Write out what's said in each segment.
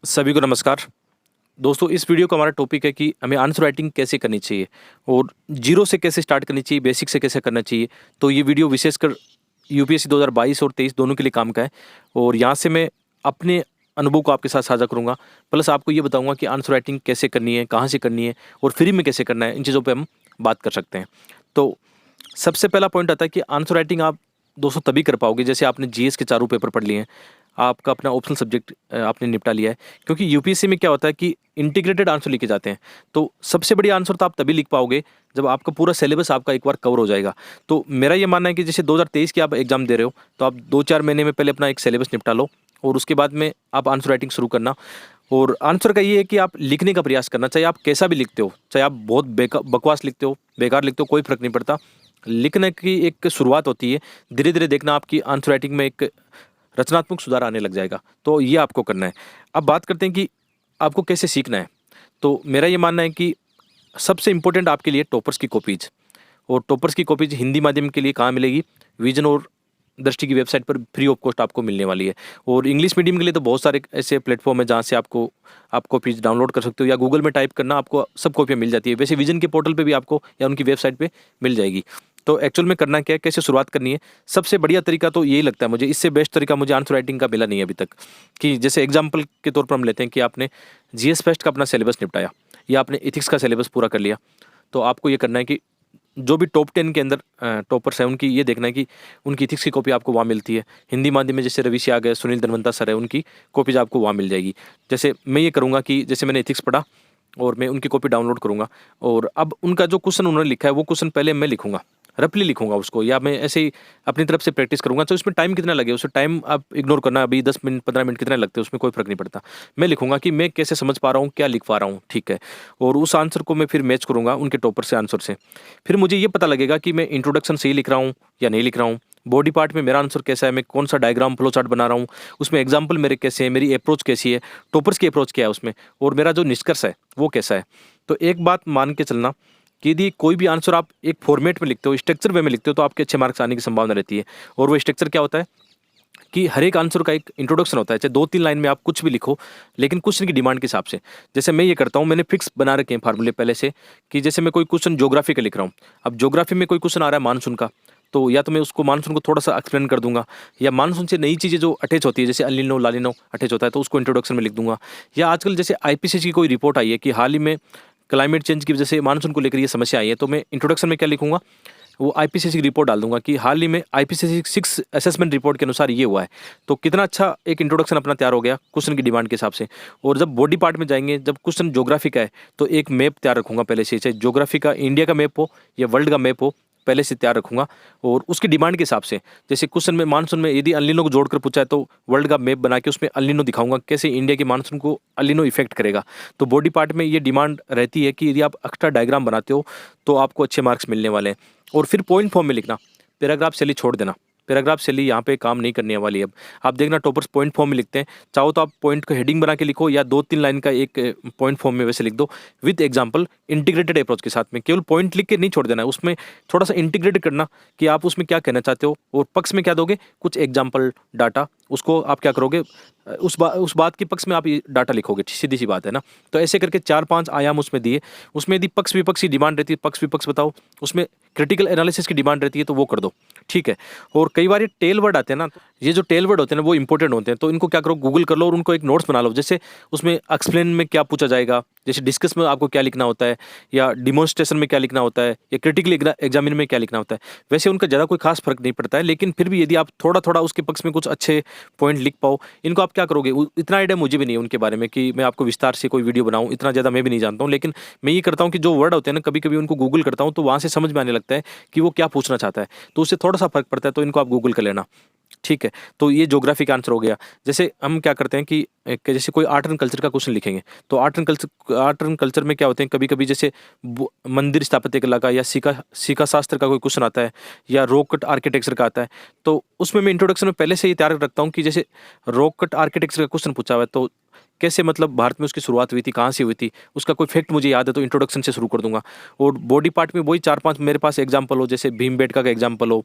सभी को नमस्कार। दोस्तों, इस वीडियो का हमारा टॉपिक है कि हमें आंसर राइटिंग कैसे करनी चाहिए और जीरो से कैसे स्टार्ट करनी चाहिए, बेसिक से कैसे करना चाहिए। तो ये वीडियो विशेषकर यूपीएससी 2022 और 23 दोनों के लिए काम का है और यहाँ से मैं अपने अनुभव को आपके साथ साझा करूँगा। प्लस आपको ये बताऊँगा कि आंसर राइटिंग कैसे करनी है, कहाँ से करनी है और फ्री में कैसे करना है। इन चीज़ों पे हम बात कर सकते हैं। तो सबसे पहला पॉइंट आता है कि आंसर राइटिंग आप दोस्तों तभी कर पाओगे जैसे आपने जीएस के चारों पेपर पढ़ लिए हैं, आपका अपना ऑप्शनल सब्जेक्ट आपने निपटा लिया है। क्योंकि यूपीएससी में क्या होता है कि इंटीग्रेटेड आंसर लिखे जाते हैं। तो सबसे बड़ी आंसर तो आप तभी लिख पाओगे जब आपका पूरा सिलेबस आपका एक बार कवर हो जाएगा। तो मेरा ये मानना है कि जैसे 2023 की आप एग्जाम दे रहे हो, तो आप 2-4 महीने में पहले अपना एक सिलेबस निपटा लो और उसके बाद में आप आंसर राइटिंग शुरू करना। और आंसर का ये है कि आप लिखने का प्रयास करना, चाहे आप कैसा भी लिखते हो, चाहे आप बहुत बकवास लिखते हो, बेकार लिखते हो, कोई फ़र्क नहीं पड़ता। लिखने की एक शुरुआत होती है, धीरे-धीरे देखना आपकी आंसर राइटिंग में एक रचनात्मक सुधार आने लग जाएगा। तो ये आपको करना है। अब बात करते हैं कि आपको कैसे सीखना है। तो मेरा ये मानना है कि सबसे इम्पोर्टेंट आपके लिए टॉपर्स की कॉपीज़, और टॉपर्स की कॉपीज़ हिंदी माध्यम के लिए कहाँ मिलेगी? विजन और दृष्टि की वेबसाइट पर फ्री ऑफ कॉस्ट आपको मिलने वाली है। और इंग्लिश मीडियम के लिए तो बहुत सारे ऐसे प्लेटफॉर्म है जहाँ से आप कॉपीज़ डाउनलोड कर सकते हो, या गूगल में टाइप करना, आपको सब कॉपियाँ मिल जाती है। वैसे विजन के पोर्टल पे भी आपको या उनकी वेबसाइट पे मिल जाएगी। तो एक्चुअल में करना क्या है, कैसे शुरुआत करनी है? सबसे बढ़िया तरीका तो यही लगता है मुझे, इससे बेस्ट तरीका मुझे आंसर राइटिंग का मिला नहीं है अभी तक। कि जैसे एग्जाम्पल के तौर पर हम लेते हैं कि आपने जीएस फेस्ट का अपना सिलेबस निपटाया या आपने एथिक्स का सिलेबस पूरा कर लिया। तो आपको ये करना है कि जो भी टॉप 10 के अंदर टॉपर्स हैं, उनकी ये देखना है कि उनकी एथिक्स की कॉपी आपको वहाँ मिलती है। हिंदी माध्यम में जैसे रवि सियाग है, सुनील धनवंता सर है, उनकी कॉपीज़ आपको वहाँ मिल जाएगी। जैसे मैं ये करूँगा कि जैसे मैंने एथिक्स पढ़ा और मैं उनकी कॉपी डाउनलोड करूँगा, और अब उनका जो क्वेश्चन उन्होंने लिखा है वो क्वेश्चन पहले मैं लिखूँगा, रफली लिखूँगा उसको, या मैं ऐसे ही अपनी तरफ से प्रैक्टिस करूँगा। तो इसमें टाइम कितना लगे, उसमें टाइम आप इग्नोर करना, अभी 10 मिनट 15 मिनट कितने लगते हैं उसमें कोई फ़र्क नहीं पड़ता। मैं लिखूँगा कि मैं कैसे समझ पा रहा हूँ, क्या लिख पा रहा हूँ, ठीक है। और उस आंसर को मैं फिर मैच करूँगा उनके टॉपर से आंसर से। फिर मुझे ये पता लगेगा कि मैं इंट्रोडक्शन सही लिख रहा हूँ या नहीं लिख रहा हूँ। बॉडी पार्ट में मेरा आंसर कैसा है, मैं कौन सा डायग्राम फ्लो चार्ट बना रहा हूँ, उसमें एग्जाम्पल मेरे कैसे हैं, मेरी अप्रोच कैसी है, टॉपर्स की अप्रोच क्या है उसमें, और मेरा जो निष्कर्ष है वो कैसा है। तो एक बात मान के चलना कि यदि कोई भी आंसर आप एक फॉर्मेट में लिखते हो, स्ट्रक्चर वे में लिखते हो, तो आपके अच्छे मार्क्स आने की संभावना रहती है। और वो स्ट्रक्चर क्या होता है कि हर एक आंसर का एक इंट्रोडक्शन होता है, चाहे 2-3 लाइन में आप कुछ भी लिखो, लेकिन क्वेश्चन की डिमांड के हिसाब से। जैसे मैं ये करता हूँ, मैंने फिक्स बना रखे हैं फार्मूले पहले से, कि जैसे मैं कोई क्वेश्चन ज्योग्राफी का लिख रहा हूँ, अब ज्योग्राफी में कोई क्वेश्चन आ रहा है मानसून का, तो या तो मैं उसको मानसून को थोड़ा-सा एक्सप्लेन कर दूँगा, या मानसून से नई चीज़ें जो अटैच होती है, जैसे एल नीनो, ला नीनो अटैच होता है, तो उसको इंट्रोडक्शन में लिख दूँगा। या आजकल जैसे आईपीसीसी की कोई रिपोर्ट आई है कि हाल ही में क्लाइमेट चेंज की वजह से मानसून को लेकर ये समस्या आई है, तो मैं इंट्रोडक्शन में क्या लिखूँगा, वो आईपीसीसी की रिपोर्ट डाल दूँगा कि हाल ही में आईपीसीसी 6 असेसमेंट रिपोर्ट के अनुसार ये हुआ है। तो कितना अच्छा एक इंट्रोडक्शन अपना तैयार हो गया क्वेश्चन की डिमांड के हिसाब से। और जब बॉडी पार्ट में जाएँगे, जब क्वेश्चन ज्योग्राफी का है, तो एक मैप तैयार रखूँगा पहले से, चाहे ज्योग्राफी का इंडिया का मैप हो या वर्ल्ड का मैप हो, पहले से तैयार रखूँगा। और उसकी डिमांड के हिसाब से, जैसे क्वेश्चन में मानसून में यदि एल नीनो को जोड़कर पूछा है, तो वर्ल्ड का मैप बना के उसमें एल नीनो दिखाऊँगा, कैसे इंडिया के मानसून को एल नीनो इफ़ेक्ट करेगा। तो बॉडी पार्ट में ये डिमांड रहती है कि यदि आप एक्स्ट्रा डायग्राम बनाते हो, तो आपको अच्छे मार्क्स मिलने वाले हैं। और फिर पॉइंट फॉर्म में लिखना, पैराग्राफ शैली छोड़ देना। पैराग्राफ शैली यहाँ पे काम नहीं करने वाली है अब। आप देखना टॉपर्स पॉइंट फॉर्म में लिखते हैं, चाहो तो आप पॉइंट को हेडिंग बना के लिखो, या 2-3 लाइन का एक पॉइंट फॉर्म में वैसे लिख दो, विद एग्जांपल इंटीग्रेटेड अप्रोच के साथ में। केवल पॉइंट लिख के नहीं छोड़ देना है, उसमें थोड़ा-सा इंटीग्रेट करना कि आप उसमें क्या कहना चाहते हो, और पक्ष में क्या दोगे, कुछ एग्जांपल डाटा, उसको आप क्या करोगे, उस बात के पक्ष में आप ये डाटा लिखोगे, सीधी-सी बात है ना। तो ऐसे करके 4-5 आयाम उसमें दिए, उसमें यदि पक्ष-विपक्ष की डिमांड रहती है, पक्ष-विपक्ष बताओ, उसमें क्रिटिकल एनालिसिस की डिमांड रहती है, तो वो कर दो, ठीक है। और कई बार ये टेल वर्ड आते हैं ना, ये जो टेल वर्ड होते हैं ना, वो इंपॉर्टेंट होते हैं, तो इनको क्या करो, गूगल कर लो और उनको एक नोट्स बना लो। जैसे उसमें एक्सप्लेन में क्या पूछा जाएगा, जैसे डिस्कस में आपको क्या लिखना होता है, या डिमॉन्स्ट्रेशन में क्या लिखना होता है, या क्रिटिकल एग्जामिन में क्या लिखना होता है। वैसे उनका ज़्यादा कोई खास फर्क नहीं पड़ता है, लेकिन फिर भी यदि आप थोड़ा-थोड़ा उसके पक्ष में कुछ अच्छे पॉइंट लिख पाओ, इनको आप क्या करोगे, इतना आइडिया मुझे भी नहीं है उनके बारे में कि मैं आपको विस्तार से कोई वीडियो बनाऊँ, इतना ज़्यादा मैं भी नहीं जानता हूँ। लेकिन मैं ये करता हूँ कि जो वर्ड होते हैं ना, कभी-कभी उनको गूगल करता हूँ, तो वहाँ से समझ में आने लगता है कि वो क्या पूछना चाहता है। तो उससे थोड़ा-सा फ़र्क पड़ता है, तो इनको आप गूगल कर लेना, ठीक है। तो ये ज्योग्राफी का आंसर हो गया। जैसे हम क्या करते हैं कि जैसे कोई आर्ट एंड कल्चर का क्वेश्चन लिखेंगे, तो आर्ट एंड कल्चर में क्या होते हैं, कभी-कभी जैसे मंदिर स्थापत्य कला का, या सिक्का शास्त्र का कोई क्वेश्चन आता है, या रॉक कट आर्किटेक्चर का आता है। तो उसमें मैं इंट्रोडक्शन में पहले से ही तैयार रखता हूँ कि जैसे रॉक कट आर्किटेक्चर का क्वेश्चन पूछा हुआ है, तो कैसे मतलब भारत में उसकी शुरुआत हुई थी, कहाँ से हुई थी, उसका कोई फैक्ट मुझे याद है तो इंट्रोडक्शन से शुरू कर दूंगा। और बॉडी पार्ट में वही 4-5 मेरे पास एग्जाम्पल हो, जैसे भीमबेटका का एग्जाम्पल हो,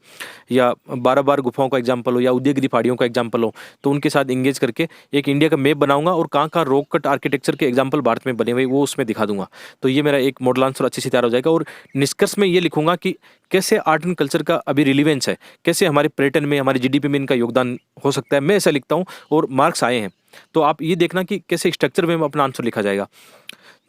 या 12 गुफाओं का एग्जाम्पल हो, या उदयगिरी पहाड़ियों का एग्जाम्पल हो, तो उनके साथ इंगेज करके एक इंडिया का मैप बनाऊंगा और कहाँ कहाँ रॉक कट आर्किटेक्चर के एग्जाम्पल भारत में बने हुए वो उसमें दिखा दूंगा। तो ये मेरा एक मॉडल आंसर अच्छे से तैयार हो जाएगा। और निष्कर्ष में ये लिखूंगा कि कैसे आर्ट एंड कल्चर का अभी रिलीवेंस है, कैसे हमारे पर्यटन में, हमारे जीडीपी में इनका योगदान हो सकता है। मैं ऐसा लिखता हूँ और मार्क्स आए हैं। तो आप ये देखना कि कैसे स्ट्रक्चर में अपना आंसर लिखा जाएगा।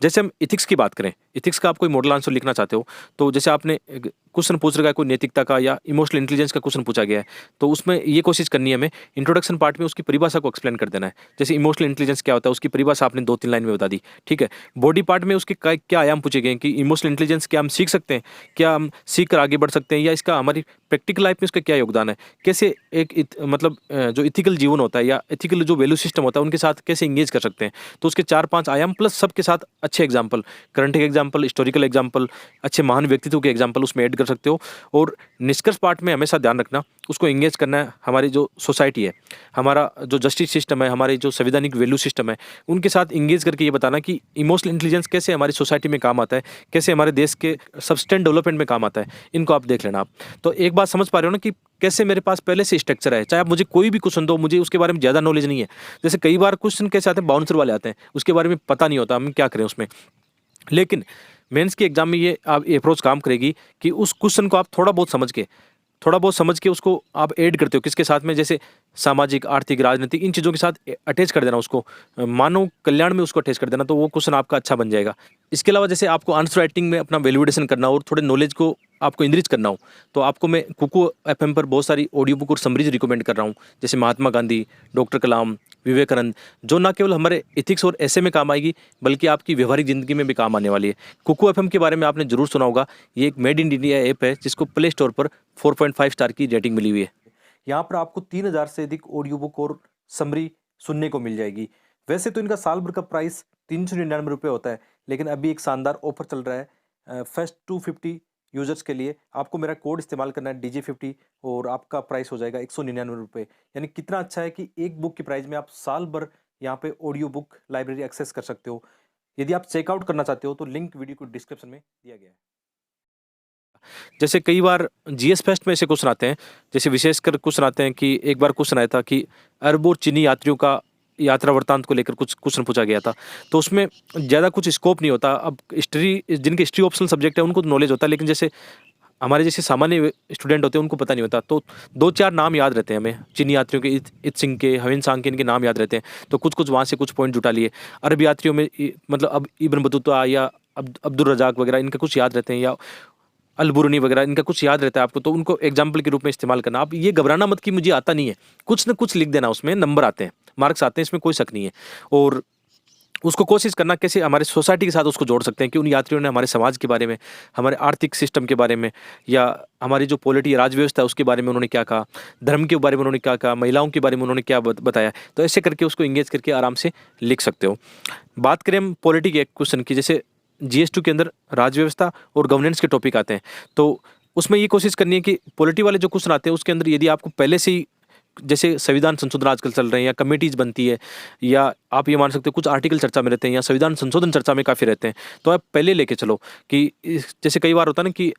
जैसे हम इथिक्स की बात करें, इथिक्स का आप कोई मॉडल आंसर लिखना चाहते हो, तो जैसे आपने क्वेश्चन पूछ रखा है कोई नैतिकता का या इमोशनल इंटेलिजेंस का क्वेश्चन पूछा गया है, तो उसमें ये कोशिश करनी है हमें इंट्रोडक्शन पार्ट में उसकी परिभाषा को एक्सप्लेन कर देना है। जैसे इमोशनल इंटेलिजेंस क्या होता है, उसकी परिभाषा आपने 2-3 लाइन में बता दी, ठीक है। बॉडी पार्ट में उसके क्या आयाम पूछे गए हैं कि इमोशनल इंटेलिजेंस क्या हम सीख सकते हैं, क्या हम सीख कर आगे बढ़ सकते हैं, या इसका हमारी प्रैक्टिकल लाइफ में इसका क्या योगदान है, कैसे एक मतलब जो इथिकल जीवन होता है या इथिकल जो वैल्यू सिस्टम होता है उनके साथ कैसे इंगेज कर सकते हैं। तो उसके 4-5 आयाम प्लस सबके साथ अच्छे example, current example, historical example, अच्छे महान व्यक्तित्व के एग्जाम्पल उसमें ऐड कर सकते हो। और निष्कर्ष पार्ट में हमेशा ध्यान रखना, उसको इंगेज करना है हमारी जो सोसाइटी है, हमारा जो जस्टिस सिस्टम है, हमारे जो संवैधानिक वैल्यू सिस्टम है, उनके साथ इंगेज करके ये बताना कि इमोशनल इंटेलिजेंस कैसे हमारी सोसाइटी में काम आता है, कैसे हमारे देश के सब्सटेंट डेवलपमेंट में काम आता है। इनको आप देख लेना। आप तो एक बात समझ पा रहे हो ना कि कैसे मेरे पास पहले से स्ट्रक्चर है। चाहे आप मुझे कोई भी क्वेश्चन दो, मुझे उसके बारे में ज़्यादा नॉलेज नहीं है। जैसे कई बार क्वेश्चन कैसे आते हैं, बाउंसर वाले आते हैं, उसके बारे में पता नहीं होता हम क्या करें उसमें। लेकिन मेंस के एग्जाम में ये आप अप्रोच काम करेगी कि उस क्वेश्चन को आप थोड़ा बहुत समझ के उसको आप ऐड करते हो किसके साथ में, जैसे सामाजिक, आर्थिक, राजनीतिक, इन चीज़ों के साथ अटैच कर देना उसको, मानव कल्याण में उसको अटैच कर देना, तो वो क्वेश्चन आपका अच्छा बन जाएगा। इसके अलावा जैसे आपको आंसर राइटिंग में अपना वैल्यूडेशन करना हो और थोड़े नॉलेज को आपको इनरिच करना हो, तो आपको मैं कुकू एफएम पर बहुत सारी ऑडियो बुक और समरीज रिकमेंड कर रहा हूँ। जैसे महात्मा गांधी, डॉक्टर कलाम, विवेकानंद, जो ना केवल हमारे एथिक्स और ऐसे में काम आएगी बल्कि आपकी व्यवहारिक ज़िंदगी में भी काम आने वाली है। कुकू एफएम के बारे में आपने जरूर सुना होगा। ये एक मेड इन इंडिया ऐप है जिसको प्ले स्टोर पर 4.5 स्टार की रेटिंग मिली हुई है। यहाँ पर आपको 3000 से अधिक ऑडियो बुक और समरी सुनने को मिल जाएगी। वैसे तो इनका साल भर का प्राइस 399 रुपये होता है, लेकिन अभी एक शानदार ऑफर चल रहा है फर्स्ट 250 यूजर्स के लिए। आपको मेरा कोड इस्तेमाल करना है DJ50 और आपका प्राइस हो जाएगा 199 रुपये। यानी कितना अच्छा है कि एक बुक की प्राइस में आप साल भर यहाँ पे ऑडियो बुक लाइब्रेरी एक्सेस कर सकते हो। यदि आप चेकआउट करना चाहते हो तो लिंक वीडियो को डिस्क्रिप्शन में दिया गया है। जैसे कई बार जीएस फेस्ट में ऐसे क्वेश्चन आते हैं, जैसे विशेषकर क्वेश्चन आते हैं कि एक बार क्वेश्चन आया था कि अरबों चीनी यात्रियों का यात्रा वृत्तांत को लेकर कुछ क्वेश्चन पूछा गया था। तो उसमें ज़्यादा कुछ स्कोप नहीं होता। अब हिस्ट्री, जिनके हिस्ट्री ऑप्शनल सब्जेक्ट है उनको तो नॉलेज होता है, लेकिन जैसे हमारे जैसे सामान्य स्टूडेंट होते हैं उनको पता नहीं होता। तो 2-4 नाम याद रहते हैं हमें चीनी यात्रियों के, इत सिंह के, हविन सांग के, इनके नाम याद रहते हैं। तो कुछ कुछ वहाँ से कुछ पॉइंट जुटा लिए। अरब यात्रियों में मतलब अब इब्न बतूता या अब्दुल रजाक वगैरह, इनके कुछ याद रहते हैं, या अलबुरनी वगैरह, इनका कुछ याद रहता है आपको, तो उनको एग्जाम्पल के रूप में इस्तेमाल करना। आप ये घबराना मत कि मुझे आता नहीं है, कुछ न कुछ लिख देना, उसमें नंबर आते हैं, मार्क्स आते हैं, इसमें कोई शक नहीं है। और उसको कोशिश करना कैसे हमारे सोसाइटी के साथ उसको जोड़ सकते हैं कि उन यात्रियों ने हमारे समाज के बारे में, हमारे आर्थिक सिस्टम के बारे में, या हमारी जो पॉलिटी राज व्यवस्था है उसके बारे में उन्होंने क्या कहा, धर्म के बारे में उन्होंने क्या कहा, महिलाओं के बारे में उन्होंने क्या बताया। तो ऐसे करके उसको इंगेज करके आराम से लिख सकते हो। बात करें हम पॉलिटी के एक क्वेश्चन की, जैसे GS2 के अंदर राज व्यवस्था और गवर्नेंस के टॉपिक आते हैं, तो उसमें ये कोशिश करनी है कि पॉलिटी वाले जो क्वेश्चन आते हैं उसके अंदर यदि आपको पहले से ही, जैसे संविधान संशोधन आजकल चल रहे हैं या कमेटीज बनती है, या आप ये मान सकते हो कुछ आर्टिकल चर्चा में रहते हैं या संविधान संशोधन चर्चा में काफ़ी रहते हैं, तो आप पहले लेके चलो कि जैसे कई बार होता है ना कि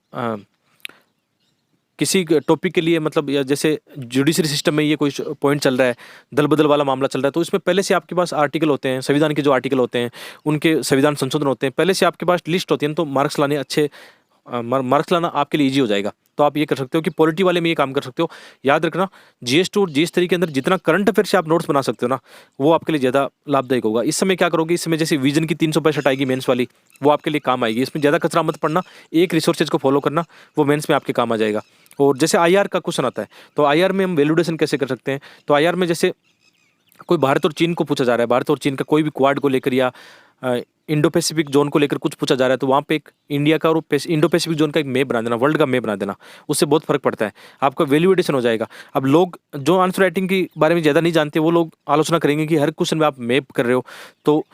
किसी टॉपिक के लिए, मतलब या जैसे जुडिशरी सिस्टम में ये कोई पॉइंट चल रहा है, दल बदल वाला मामला चल रहा है, तो इसमें पहले से आपके पास आर्टिकल होते हैं, संविधान के जो आर्टिकल होते हैं उनके संविधान संशोधन होते हैं, पहले से आपके पास लिस्ट होती है, तो मार्क्स लाने अच्छे, मार्क्स लाना आपके लिए ईजी हो जाएगा। तो आप ये कर सकते हो कि पॉलिटी वाले में ये काम कर सकते हो। याद रखना GS2 और GS3 के अंदर जितना करंट अफेयर से आप नोट्स बना सकते हो ना, वो आपके लिए ज़्यादा लाभदायक होगा। इस समय क्या करोगे, इस समय जैसे विजन की 365 आएगी मेंस वाली, वो आपके लिए काम आएगी। इसमें ज़्यादा कचरा मत पड़ना, एक रिसोर्सेज को फॉलो करना, वो मेंस में आपके काम आ जाएगा। और जैसे IR का क्वेश्चन आता है, तो IR में हम वैल्यूडेशन कैसे कर सकते हैं। तो IR में जैसे कोई भारत और चीन को पूछा जा रहा है, भारत और चीन का कोई भी क्वाड को लेकर या इंडो पैसिफिक जोन को लेकर कुछ पूछा जा रहा है, तो वहाँ पे एक इंडिया का और इंडो पैसिफिक जोन का एक मैप बना देना, वर्ल्ड का मैप बना देना, उससे बहुत फर्क पड़ता है, आपका वैल्यू एडिशन हो जाएगा। अब लोग जो आंसर राइटिंग के बारे में ज़्यादा नहीं जानते, वो लोग आलोचना करेंगे कि हर क्वेश्चन में आप मैप कर रहे हो, तो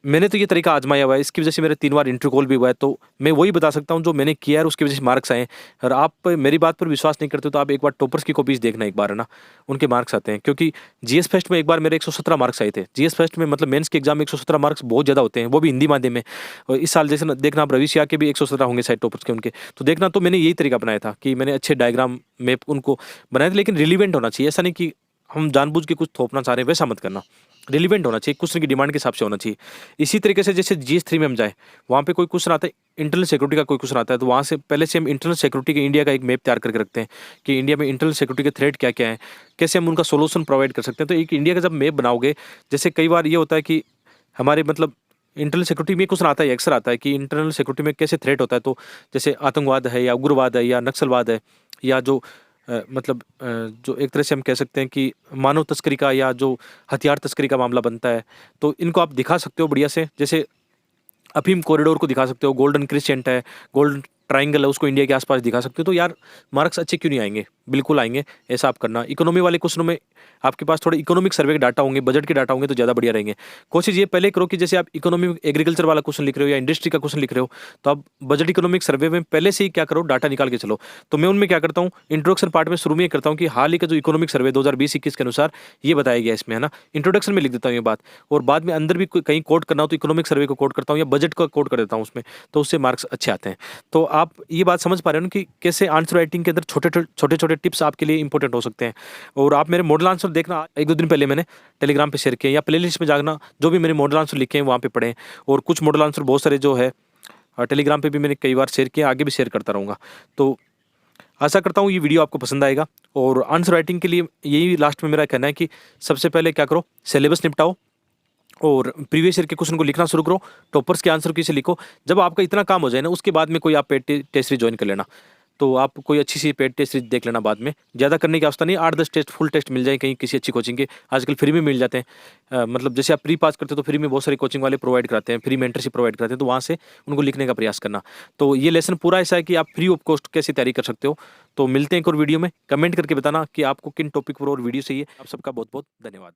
मैंने तो ये तरीका आजमाया हुआ है, इसकी वजह से मेरे 3 बार इंटरव्यू कॉल भी हुआ है, तो मैं वही बता सकता हूँ जो मैंने किया है और उसकी वजह से मार्क्स आए हैं। और आप मेरी बात पर विश्वास नहीं करते तो आप एक बार टॉपर्स की कॉपीज़ देखना एक बार, है ना, उनके मार्क्स आते हैं। क्योंकि जीएस फेस्ट में एक बार मेरे 117 मार्क्स आए थे। जीएस फेस्ट में मतलब मेंस के एग्जाम में 117 मार्क्स बहुत ज़्यादा होते हैं, वो भी हिंदी माध्यम में। और इस साल जैसे देखना आप, रवि सिया के भी 117 होंगे शायद टॉपर्स के उनके। तो देखना, तो मैंने यही तरीका अपनाया था कि मैंने अच्छे डायग्राम मैप उनको बनाए थे, लेकिन रिलीवेंट होना चाहिए। ऐसा नहीं कि हम जानबूझ के कुछ थोपना चाह रहे हैं, वैसा मत करना। रिलीवेंट होना चाहिए, क्वेश्चन की डिमांड के हिसाब से होना चाहिए। इसी तरीके से जैसे जीएस 3 में हम जाए, वहाँ पे कोई क्वेश्चन आता है, इंटरनल सिक्योरिटी का कोई क्वेश्चन आता है, तो वहाँ से पहले से हम इंटरनल सिक्योरिटी के इंडिया का एक मैप तैयार करके रखते हैं कि इंडिया में इंटरनल सिक्योरिटी के थ्रेट क्या क्या है, कैसे हम उनका सोल्यूशन प्रोवाइड कर सकते हैं। तो एक इंडिया का जब मैप बनाओगे, जैसे कई बार ये होता है कि हमारे मतलब इंटरनल सिक्योरिटी में क्वेश्चन आता है, अक्सर आता है कि इंटरनल सिक्योरिटी में कैसे थ्रेट होता है। तो जैसे आतंकवाद है या उग्रवाद है या नक्सलवाद है, या जो जो एक तरह से हम कह सकते हैं कि मानव तस्करी का या जो हथियार तस्करी का मामला बनता है, तो इनको आप दिखा सकते हो बढ़िया से। जैसे अफीम कॉरिडोर को दिखा सकते हो, गोल्डन क्रिसेंट है, गोल्डन ट्रायंगल है, उसको इंडिया के आसपास दिखा सकते हो। तो यार मार्क्स अच्छे क्यों नहीं आएंगे? बिल्कुल आएंगे। ऐसा आप करना। इकोनॉमी वाले क्वेश्चनों में आपके पास थोड़े इकोनॉमिक सर्वे के डाटा होंगे, बजट के डाटा होंगे, तो ज़्यादा बढ़िया रहेंगे। कोशिश ये पहले करो कि जैसे आप इकोनॉमी एग्रीकल्चर वाला क्वेश्चन लिख रहे हो या इंडस्ट्री का क्वेश्चन लिख रहे हो, तो आप बजट इकोनॉमिक सर्वे में पहले से ही क्या करो, डाटा निकाल के चलो। तो मैं उनमें क्या करता हूँ, इंट्रोडक्शन पार्ट में शुरू में ये करता हूँ कि हाल ही का जो इकोनॉमिक सर्वे 2020-21 के अनुसार ये बताया गया इसमें, है ना। इंट्रोडक्शन में लिख देता हूँ ये बात, और बाद में अंदर भी कहीं कोट करना हो तो इकोनॉमिक सर्वे को कोट करता हूँ या बजट को कोट कर देता हूँ उसमें, तो उससे मार्क्स अच्छे आते हैं। तो आप ये बात समझ पा रहे हो ना कि कैसे आंसर राइटिंग के अंदर छोटे छोटे टिप्स आपके लिए इंपॉर्टेंट हो सकते हैं। और आप मेरे मॉडल आंसर देखना, 1-2 दिन पहले मैंने टेलीग्राम पे शेयर किए, या प्लेलिस्ट में जाना, जो भी मेरे मॉडल आंसर लिखे हैं वहाँ पे पढ़ें। और कुछ मॉडल आंसर बहुत सारे जो है टेलीग्राम पे भी मैंने कई बार शेयर किए, आगे भी शेयर करता रहूँगा। तो आशा करता हूँ ये वीडियो आपको पसंद आएगा। और आंसर राइटिंग के लिए यही लास्ट में मेरा कहना है कि सबसे पहले क्या करो, सिलेबस निपटाओ और प्रीवियस ईयर के क्वेश्चन को लिखना शुरू करो, टॉपर्स के आंसर कैसे लिखो। जब आपका इतना काम हो जाए ना, उसके बाद में कोई आप पेड टेस्ट सीरीज ज्वाइन कर लेना। तो आप कोई अच्छी सी पेड टेस्ट सीरीज देख लेना बाद में, ज़्यादा करने की आवश्यकता नहीं। 8-10 टेस्ट, फुल टेस्ट मिल जाए कहीं किसी अच्छी कोचिंग के, आजकल फ्री में मिल जाते हैं। मतलब जैसे आप प्री पास करते हो तो फ्री में बहुत सारे कोचिंग वाले प्रोवाइड कराते हैं, फ्री मेंटरशिप प्रोवाइड कराते हैं, तो वहाँ से उनको लिखने का प्रयास करना। तो ये लेसन पूरा ऐसा है कि आप फ्री ऑफ कॉस्ट कैसे तैयारी कर सकते हो। तो मिलते हैं एक और वीडियो में। कमेंट करके बताना कि आपको किन टॉपिक पर और वीडियो चाहिए। आप सबका बहुत बहुत धन्यवाद।